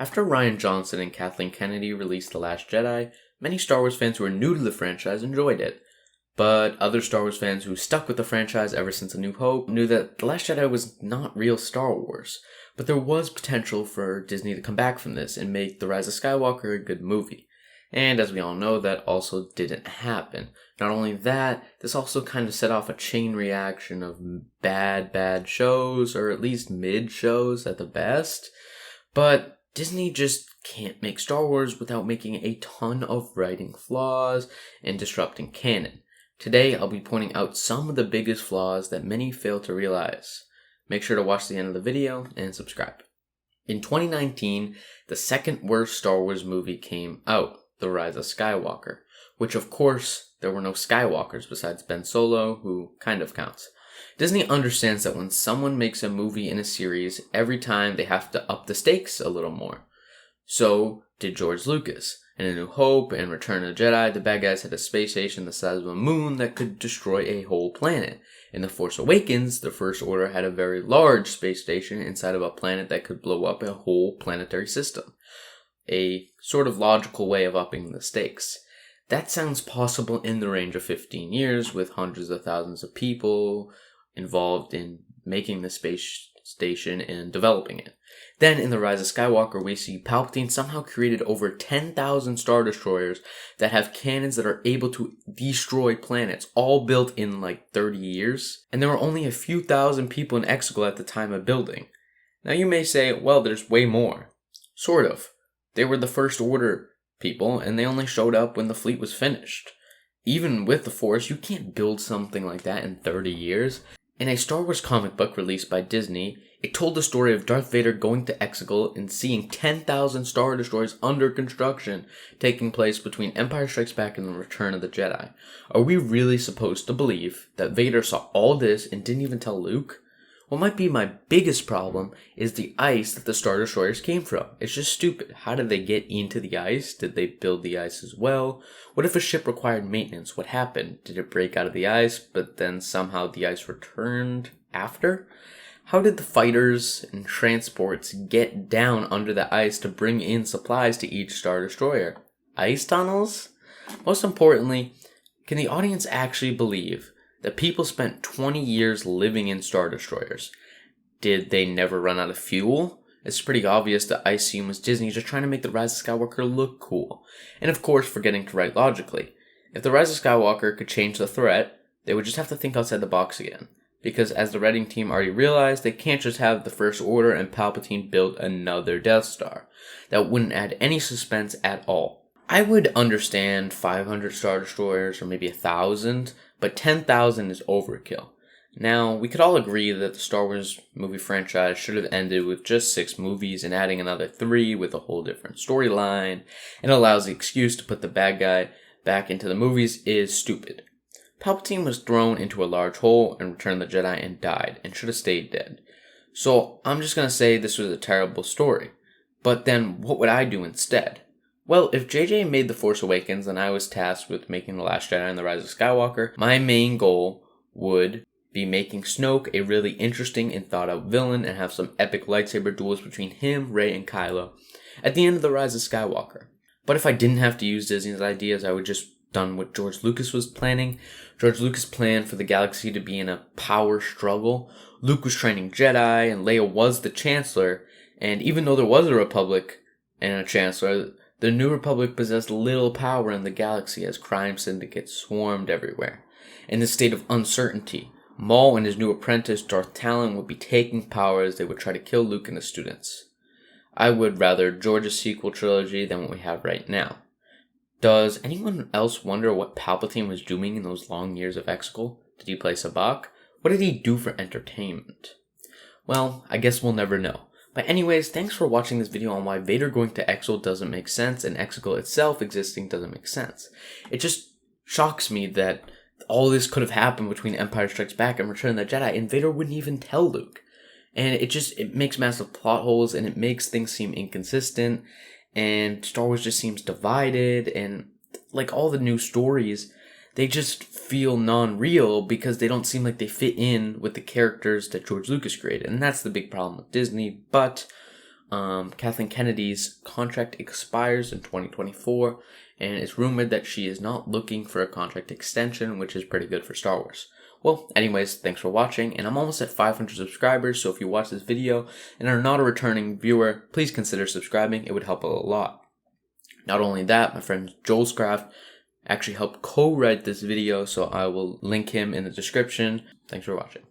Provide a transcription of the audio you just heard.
After Rian Johnson and Kathleen Kennedy released The Last Jedi, many Star Wars fans who were new to the franchise enjoyed it. But other Star Wars fans who stuck with the franchise ever since A New Hope knew that The Last Jedi was not real Star Wars. But there was potential for Disney to come back from this and make The Rise of Skywalker a good movie. And as we all know, that also didn't happen. Not only that, this also kind of set off a chain reaction of bad shows, or at least mid shows at the best. But Disney just can't make Star Wars without making a ton of writing flaws and disrupting canon. Today, I'll be pointing out some of the biggest flaws that many fail to realize. Make sure to watch the end of the video and subscribe. In 2019, the second worst Star Wars movie came out, The Rise of Skywalker, which of course, there were no Skywalkers besides Ben Solo, who kind of counts. Disney understands that when someone makes a movie in a series, every time they have to up the stakes a little more. So did George Lucas. In A New Hope and Return of the Jedi, the bad guys had a space station the size of a moon that could destroy a whole planet. In The Force Awakens, the First Order had a very large space station inside of a planet that could blow up a whole planetary system. A sort of logical way of upping the stakes. That sounds possible in the range of 15 years with hundreds of thousands of people involved in making the space station and developing it. Then in The Rise of Skywalker, we see Palpatine somehow created over 10,000 Star Destroyers that have cannons that are able to destroy planets, all built in like 30 years. And there were only a few thousand people in Exegol at the time of building. Now you may say, well, there's way more. Sort of. They were the First Order people, and they only showed up when the fleet was finished. Even with the Force, you can't build something like that in 30 years. In a Star Wars comic book released by Disney, it told the story of Darth Vader going to Exegol and seeing 10,000 Star Destroyers under construction taking place between Empire Strikes Back and the Return of the Jedi. Are we really supposed to believe that Vader saw all this and didn't even tell Luke? What might be my biggest problem is the ice that the Star Destroyers came from. It's just stupid. How did they get into the ice? Did they build the ice as well? What if a ship required maintenance? What happened? Did it break out of the ice, but then somehow the ice returned after? How did the fighters and transports get down under the ice to bring in supplies to each Star Destroyer? Ice tunnels? Most importantly, can the audience actually believe that people spent 20 years living in Star Destroyers? Did they never run out of fuel? It's pretty obvious that I assume was Disney just trying to make The Rise of Skywalker look cool. And of course, forgetting to write logically. If The Rise of Skywalker could change the threat, they would just have to think outside the box again. Because as the writing team already realized, they can't just have the First Order and Palpatine build another Death Star. That wouldn't add any suspense at all. I would understand 500 Star Destroyers or maybe 1,000, but 10,000 is overkill. Now, we could all agree that the Star Wars movie franchise should have ended with just 6 movies and adding another 3 with a whole different storyline, and allows the excuse to put the bad guy back into the movies is stupid. Palpatine was thrown into a large hole in Return of the Jedi and died, and should have stayed dead. So, I'm just gonna say this was a terrible story. But then, what would I do instead? Well, if JJ made The Force Awakens and I was tasked with making The Last Jedi and The Rise of Skywalker, my main goal would be making Snoke a really interesting and thought out villain and have some epic lightsaber duels between him, Rey, and Kylo at the end of The Rise of Skywalker. But if I didn't have to use Disney's ideas, I would just done what George Lucas was planning. George Lucas planned for the galaxy to be in a power struggle. Luke was training Jedi and Leia was the Chancellor, and even though there was a Republic and a Chancellor, the New Republic possessed little power in the galaxy as crime syndicates swarmed everywhere. In this state of uncertainty, Maul and his new apprentice Darth Talon would be taking power as they would try to kill Luke and his students. I would rather George a sequel trilogy than what we have right now. Does anyone else wonder what Palpatine was doing in those long years of Exegol? Did he play Sabacc? What did he do for entertainment? Well, I guess we'll never know. But anyways, thanks for watching this video on why Vader going to Exegol doesn't make sense and Exegol itself existing doesn't make sense. It just shocks me that all this could have happened between Empire Strikes Back and Return of the Jedi and Vader wouldn't even tell Luke. And it makes massive plot holes and it makes things seem inconsistent and Star Wars just seems divided and like all the new stories, they just feel non-real because they don't seem like they fit in with the characters that George Lucas created. And that's the big problem with Disney. But Kathleen Kennedy's contract expires in 2024, and it's rumored that she is not looking for a contract extension, which is pretty good for Star Wars. Well, anyways, thanks for watching, and I'm almost at 500 subscribers, so if you watch this video and are not a returning viewer, please consider subscribing. It would help a lot. Not only that, my friend Joel's Craft actually helped co-write this video, so I will link him in the description. Thanks for watching.